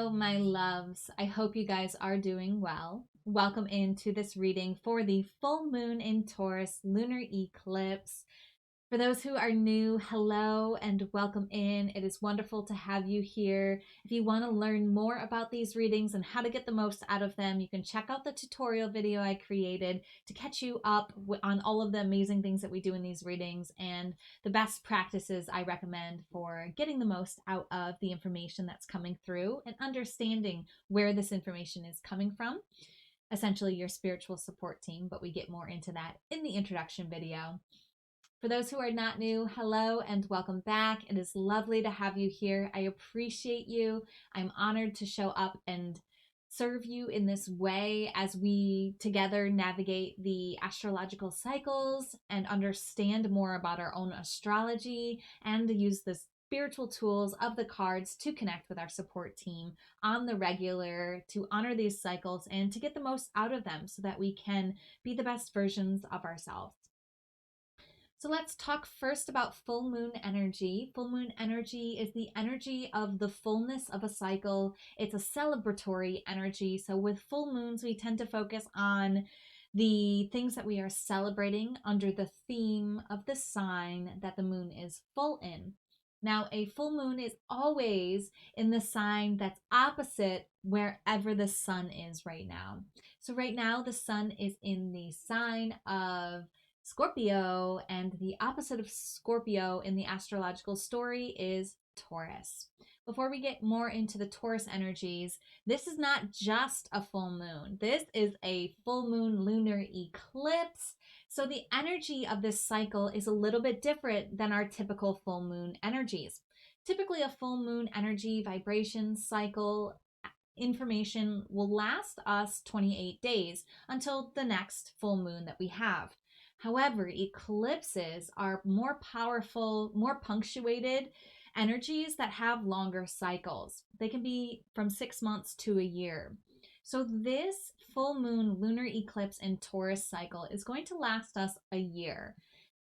Hello, my loves. I hope you guys are doing well. Welcome into this reading for the full moon in Taurus lunar eclipse. For those who are new, hello and welcome in. It is wonderful to have you here. If you want to learn more about these readings and how to get the most out of them, you can check out the tutorial video I created to catch you up on all of the amazing things that we do in these readings and the best practices I recommend for getting the most out of the information that's coming through and understanding where this information is coming from. Essentially your spiritual support team, but we get more into that in the introduction video. For those who are not new, hello and welcome back. It is lovely to have you here. I appreciate you. I'm honored to show up and serve you in this way as we together navigate the astrological cycles and understand more about our own astrology and to use the spiritual tools of the cards to connect with our support team on the regular, to honor these cycles and to get the most out of them so that we can be the best versions of ourselves. So let's talk first about full moon energy. Full moon energy is the energy of the fullness of a cycle. It's a celebratory energy. So with full moons, we tend to focus on the things that we are celebrating under the theme of the sign that the moon is full in. Now, a full moon is always in the sign that's opposite wherever the sun is right now. So right now, the sun is in the sign of Scorpio, and the opposite of Scorpio in the astrological story is Taurus. Before we get more into the Taurus energies, this is not just a full moon. This is a full moon lunar eclipse. So the energy of this cycle is a little bit different than our typical full moon energies. Typically, a full moon energy vibration cycle information will last us 28 days until the next full moon that we have. However, eclipses are more powerful, more punctuated energies that have longer cycles. They can be from 6 months to a year. So this full moon lunar eclipse in Taurus cycle is going to last us a year.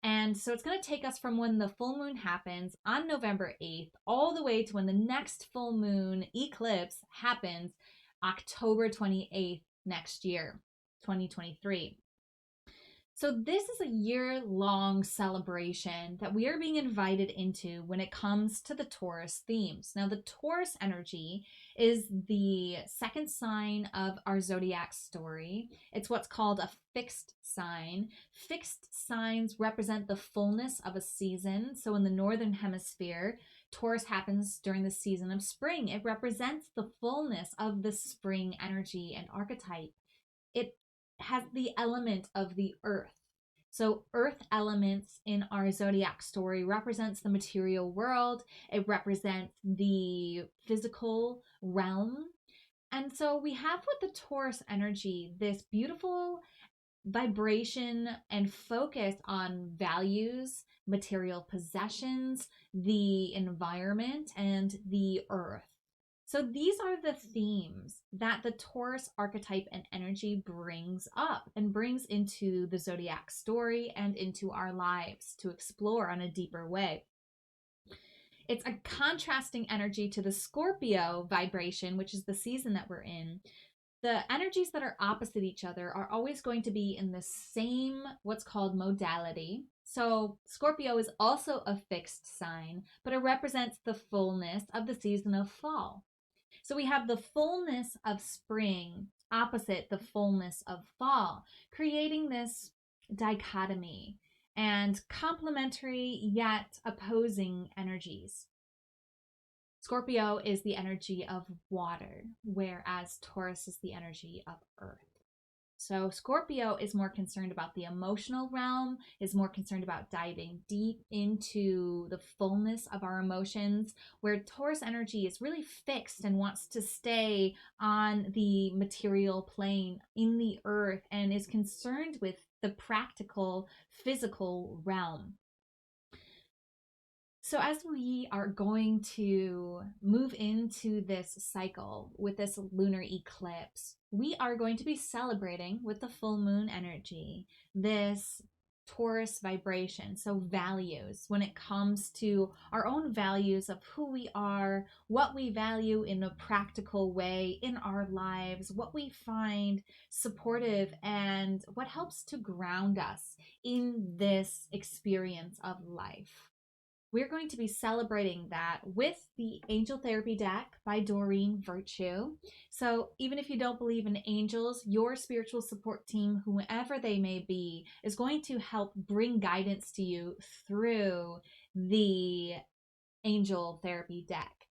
And so it's going to take us from when the full moon happens on November 8th all the way to when the next full moon eclipse happens October 28th next year, 2023. So this is a year-long celebration that we are being invited into when it comes to the Taurus themes. Now, the Taurus energy is the second sign of our zodiac story. It's what's called a fixed sign. Fixed signs represent the fullness of a season. So in the Northern Hemisphere, Taurus happens during the season of spring. It represents the fullness of the spring energy and archetype. It has the element of the earth. So earth elements in our zodiac story represents the material world. It represents the physical realm. And so we have with the Taurus energy this beautiful vibration and focus on values, material possessions, the environment, and the earth. So these are the themes that the Taurus archetype and energy brings up and brings into the zodiac story and into our lives to explore on a deeper way. It's a contrasting energy to the Scorpio vibration, which is the season that we're in. The energies that are opposite each other are always going to be in the same, what's called modality. So Scorpio is also a fixed sign, but it represents the fullness of the season of fall. So we have the fullness of spring opposite the fullness of fall, creating this dichotomy and complementary yet opposing energies. Scorpio is the energy of water, whereas Taurus is the energy of earth. So Scorpio is more concerned about the emotional realm, is more concerned about diving deep into the fullness of our emotions, where Taurus energy is really fixed and wants to stay on the material plane in the earth and is concerned with the practical, physical realm. So as we are going to move into this cycle with this lunar eclipse, we are going to be celebrating with the full moon energy this Taurus vibration, so values, when it comes to our own values of who we are, what we value in a practical way in our lives, what we find supportive, and what helps to ground us in this experience of life. We're going to be celebrating that with the Angel Therapy deck by Doreen Virtue. So even if you don't believe in angels, your spiritual support team, whoever they may be, is going to help bring guidance to you through the Angel Therapy deck.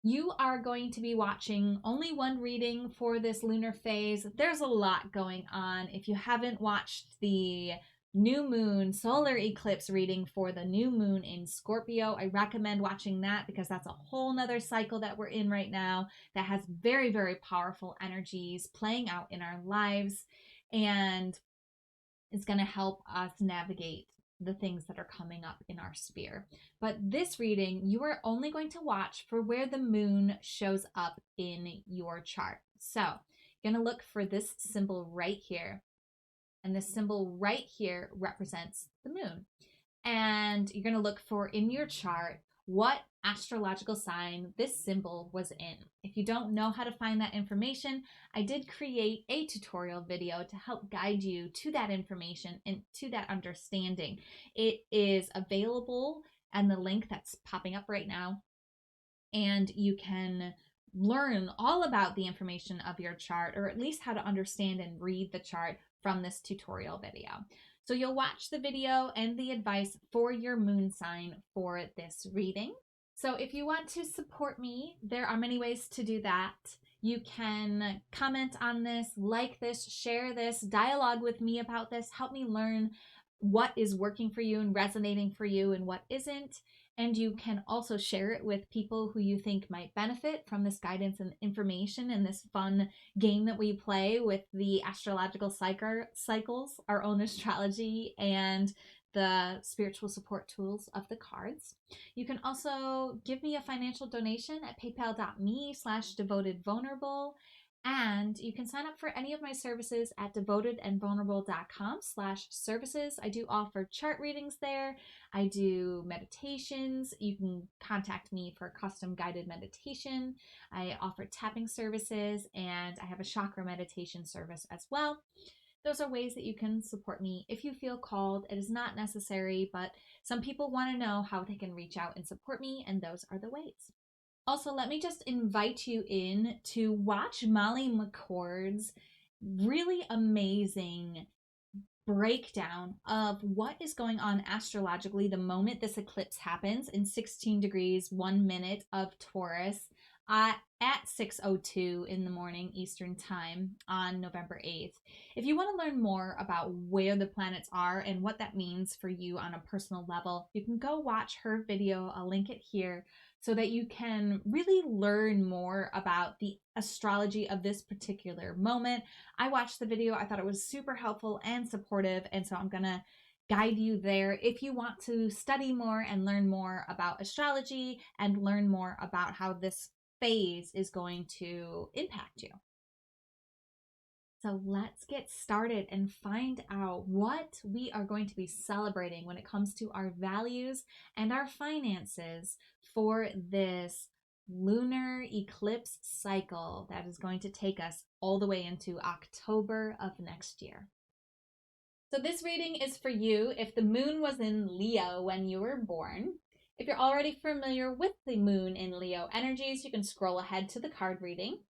You are going to be watching only one reading for this lunar phase. There's a lot going on. If you haven't watched the new moon solar eclipse reading for the new moon in Scorpio, I recommend watching that because that's a whole nother cycle that we're in right now that has very, very powerful energies playing out in our lives, and it's going to help us navigate the things that are coming up in our sphere. But this reading, you are only going to watch for where the moon shows up in your chart. So you're going to look for this symbol right here. And this symbol right here represents the moon. And you're going to look for in your chart what astrological sign this symbol was in. If you don't know how to find that information, I did create a tutorial video to help guide you to that information and to that understanding. It is available and the link that's popping up right now, and you can learn all about the information of your chart, or at least how to understand and read the chart from this tutorial video. So you'll watch the video and the advice for your moon sign for this reading. So if you want to support me, there are many ways to do that. You can comment on this, like this, share this, dialogue with me about this, help me learn what is working for you and resonating for you and what isn't. And you can also share it with people who you think might benefit from this guidance and information and this fun game that we play with the astrological cycles, our own astrology, and the spiritual support tools of the cards. You can also give me a financial donation at paypal.me/devotedvulnerable. And you can sign up for any of my services at devotedandvulnerable.com/services. I do offer chart readings there. I do meditations. You can contact me for custom guided meditation. I offer tapping services, and I have a chakra meditation service as well. Those are ways that you can support me if you feel called. It is not necessary, but some people want to know how they can reach out and support me, and those are the ways. Also, let me just invite you in to watch Molly McCord's really amazing breakdown of what is going on astrologically the moment this eclipse happens in 16 degrees 1 minute of Taurus at 6:02 in the morning Eastern time on November 8th. If you want to learn more about where the planets are and what that means for you on a personal level, you can go watch her video. I'll link it here, so that you can really learn more about the astrology of this particular moment. I watched the video. I thought it was super helpful and supportive, and so I'm going to guide you there if you want to study more and learn more about astrology and learn more about how this phase is going to impact you. So let's get started and find out what we are going to be celebrating when it comes to our values and our finances for this lunar eclipse cycle that is going to take us all the way into October of next year. So this reading is for you if the moon was in Leo when you were born. If you're already familiar with the moon in Leo energies, you can scroll ahead to the card reading.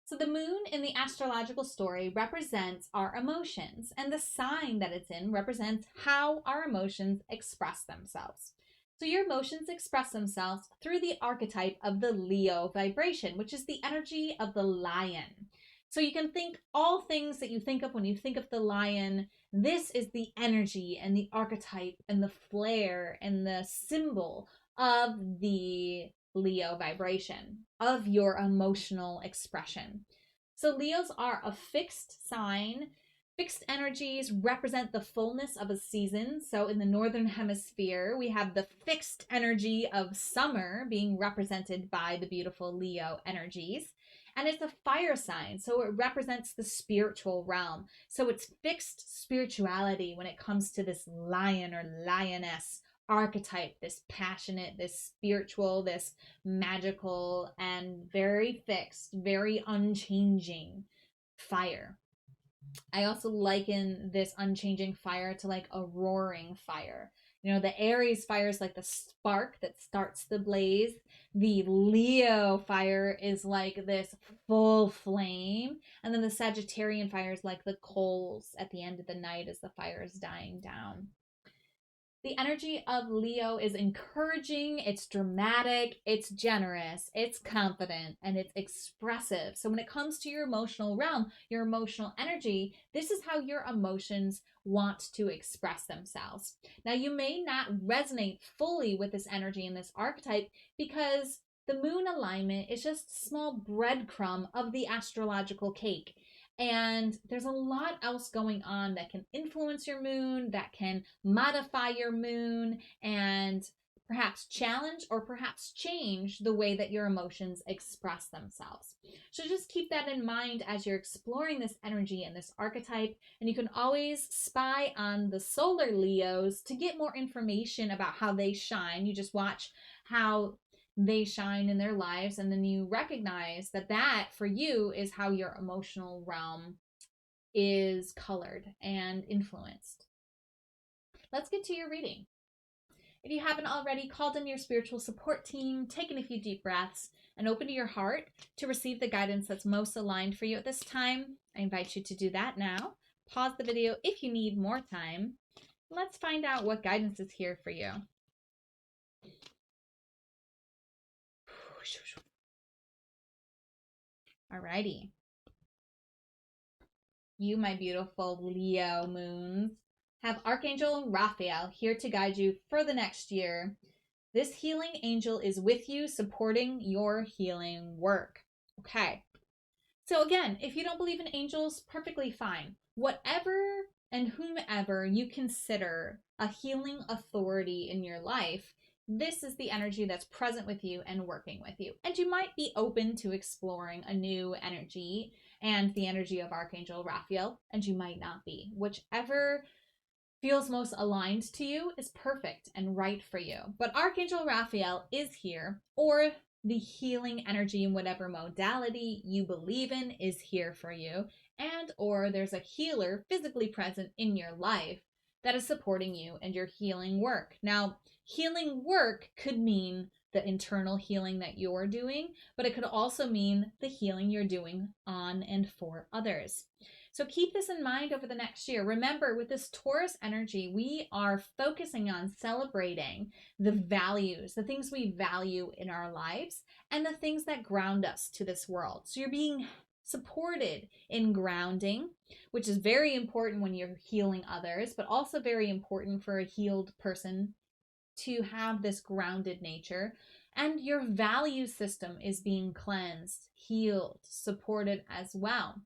So the moon in the astrological story represents our emotions, and the sign that it's in represents how our emotions express themselves. So your emotions express themselves through the archetype of the Leo vibration, which is the energy of the lion. So you can think all things that you think of when you think of the lion. This is the energy and the archetype and the flair and the symbol of the Leo vibration, of your emotional expression. So Leos are a fixed sign. Fixed energies represent the fullness of a season. So in the Northern Hemisphere, we have the fixed energy of summer being represented by the beautiful Leo energies. And it's a fire sign, so it represents the spiritual realm. So it's fixed spirituality when it comes to this lion or lioness archetype, this passionate, this spiritual, this magical, and very fixed, very unchanging fire. I also liken this unchanging fire to like a roaring fire. You know, the Aries fire is like the spark that starts the blaze. The Leo fire is like this full flame. And then the Sagittarian fire is like the coals at the end of the night as the fire is dying down. The energy of Leo is encouraging, it's dramatic, it's generous, it's confident, and it's expressive. So when it comes to your emotional realm, your emotional energy, this is how your emotions want to express themselves. Now, you may not resonate fully with this energy and this archetype because the moon alignment is just a small breadcrumb of the astrological cake. And there's a lot else going on that can influence your moon, that can modify your moon, and perhaps challenge or perhaps change the way that your emotions express themselves. So just keep that in mind as you're exploring this energy and this archetype. And you can always spy on the solar Leos to get more information about how they shine. You just watch how they shine in their lives, and then you recognize that that for you is how your emotional realm is colored and influenced. Let's get to your reading. If you haven't already, called in your spiritual support team, taken a few deep breaths, and open to your heart to receive the guidance that's most aligned for you at this time, I invite you to do that now. Pause the video if you need more time. Let's find out what guidance is here for you. Alrighty. You, my beautiful Leo moons, have Archangel Raphael here to guide you for the next year. This healing angel is with you, supporting your healing work. Okay. So again, if you don't believe in angels, perfectly fine. Whatever and whomever you consider a healing authority in your life, this is the energy that's present with you and working with you. And you might be open to exploring a new energy and the energy of Archangel Raphael, and you might not be. Whichever feels most aligned to you is perfect and right for you. But Archangel Raphael is here, or the healing energy in whatever modality you believe in is here for you, and or there's a healer physically present in your life that is supporting you and your healing work. Now, healing work could mean the internal healing that you're doing, but it could also mean the healing you're doing on and for others. So keep this in mind over the next year. Remember, with this Taurus energy, we are focusing on celebrating the values, the things we value in our lives, and the things that ground us to this world. So you're being supported in grounding, which is very important when you're healing others, but also very important for a healed person to have this grounded nature. And your value system is being cleansed, healed, supported as well.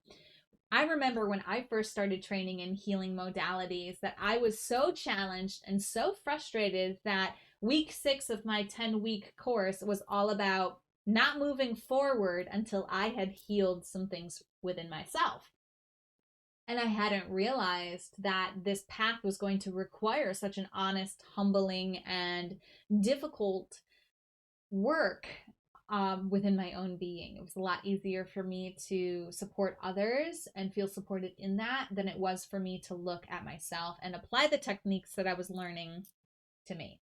I remember when I first started training in healing modalities that I was so challenged and so frustrated that week 6 of my 10-week course was all about not moving forward until I had healed some things within myself. And I hadn't realized that this path was going to require such an honest, humbling, and difficult work within my own being. It was a lot easier for me to support others and feel supported in that than it was for me to look at myself and apply the techniques that I was learning to me.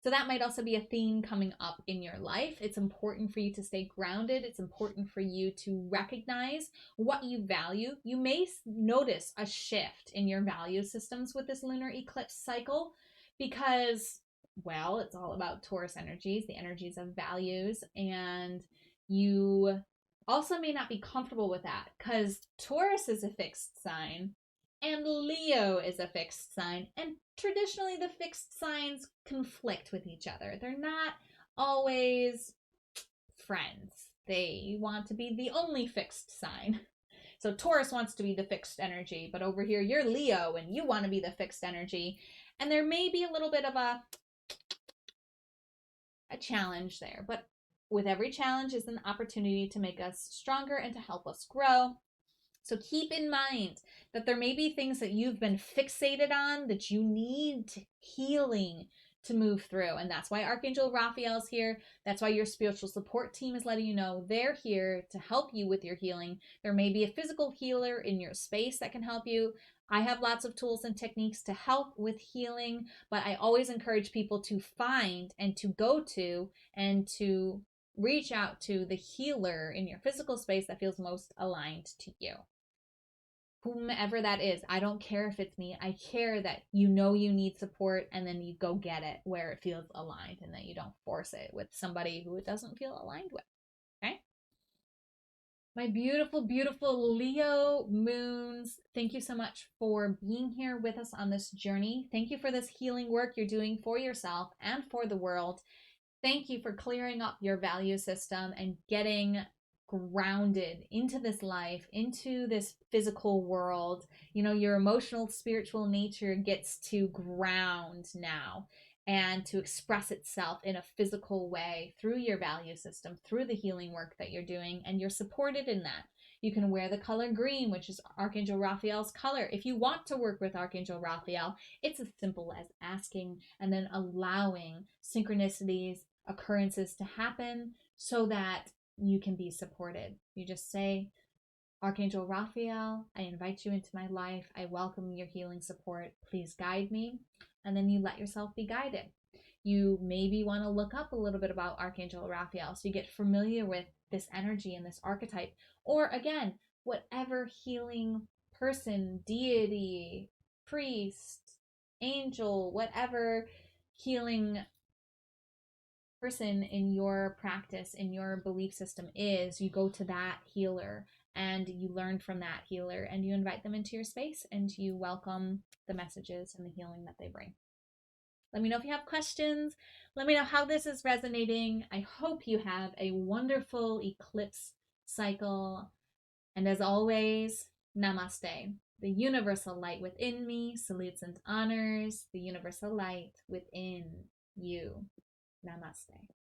So that might also be a theme coming up in your life. It's important for you to stay grounded. It's important for you to recognize what you value. You may notice a shift in your value systems with this lunar eclipse cycle because, well, it's all about Taurus energies, the energies of values, and you also may not be comfortable with that because Taurus is a fixed sign and Leo is a fixed sign, and traditionally the fixed signs conflict with each other. They're not always friends. They want to be the only fixed sign. So Taurus wants to be the fixed energy, but over here you're Leo and you want to be the fixed energy. And there may be a little bit of a challenge there, but with every challenge is an opportunity to make us stronger and to help us grow. So keep in mind that there may be things that you've been fixated on that you need healing to move through. And that's why Archangel Raphael's here. That's why your spiritual support team is letting you know they're here to help you with your healing. There may be a physical healer in your space that can help you. I have lots of tools and techniques to help with healing, but I always encourage people to find and to go to and to reach out to the healer in your physical space that feels most aligned to you. Whomever that is, I don't care if it's me. I care that you know you need support and then you go get it where it feels aligned and that you don't force it with somebody who it doesn't feel aligned with. Okay? My beautiful, beautiful Leo moons, thank you so much for being here with us on this journey. Thank you for this healing work you're doing for yourself and for the world. Thank you for clearing up your value system and getting grounded into this life, into this physical world. You know, your emotional, spiritual nature gets to ground now and to express itself in a physical way through your value system, through the healing work that you're doing, and you're supported in that. You can wear the color green, which is Archangel Raphael's color. If you want to work with Archangel Raphael, it's as simple as asking and then allowing synchronicities, occurrences to happen so that you can be supported. You just say, Archangel Raphael, I invite you into my life. I welcome your healing support. Please guide me. And then you let yourself be guided. You maybe want to look up a little bit about Archangel Raphael so you get familiar with this energy and this archetype. Or again, whatever healing person, deity, priest, angel, whatever healing person in your practice, in your belief system is, you go to that healer and you learn from that healer and you invite them into your space and you welcome the messages and the healing that they bring. Let me know if you have questions. Let me know how this is resonating. I hope you have a wonderful eclipse cycle. And as always, namaste. The universal light within me salutes and honors the universal light within you. Namaste.